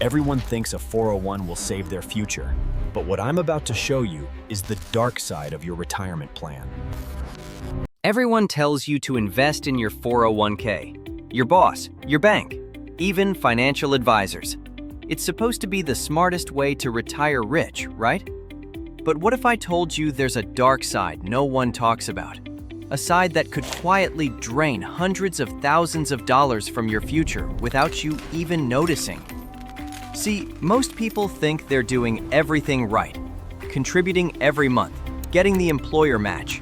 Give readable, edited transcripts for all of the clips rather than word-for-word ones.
Everyone thinks a 401 will save their future, but what I'm about to show you is the dark side of your retirement plan. Everyone tells you to invest in your 401k. Your boss, your bank, even financial advisors. It's supposed to be the smartest way to retire rich, right? But what if I told you there's a dark side no one talks about? A side that could quietly drain hundreds of thousands of dollars from your future without you even noticing. See, most people think they're doing everything right, contributing every month, getting the employer match.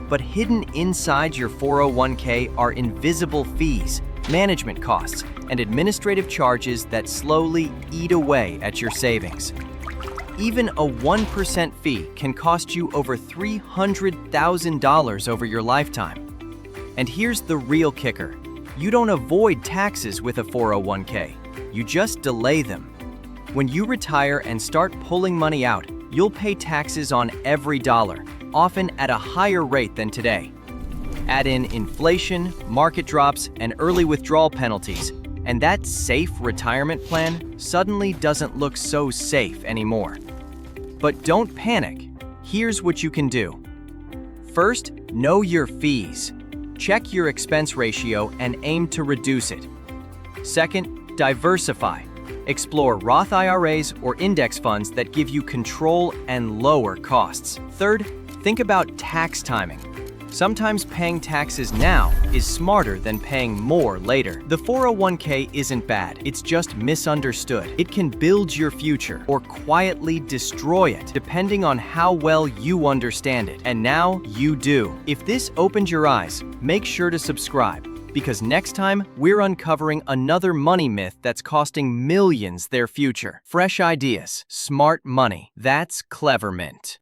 But hidden inside your 401k are invisible fees, management costs, and administrative charges that slowly eat away at your savings. Even a 1% fee can cost you over $300,000 over your lifetime. And here's the real kicker. You don't avoid taxes with a 401k. You just delay them. When you retire and start pulling money out, you'll pay taxes on every dollar, often at a higher rate than today. Add in inflation, market drops, and early withdrawal penalties, and that safe retirement plan suddenly doesn't look so safe anymore. But don't panic. Here's what you can do. First, know your fees. Check your expense ratio and aim to reduce it. Second, diversify. Explore Roth IRAs or index funds that give you control and lower costs. Third, think about tax timing. Sometimes paying taxes now is smarter than paying more later. The 401k isn't bad, it's just misunderstood. It can build your future or quietly destroy it, depending on how well you understand it. And now you do. If this opened your eyes, make sure to subscribe, because next time we're uncovering another money myth that's costing millions their future. Fresh ideas, smart money. That's Clevermint.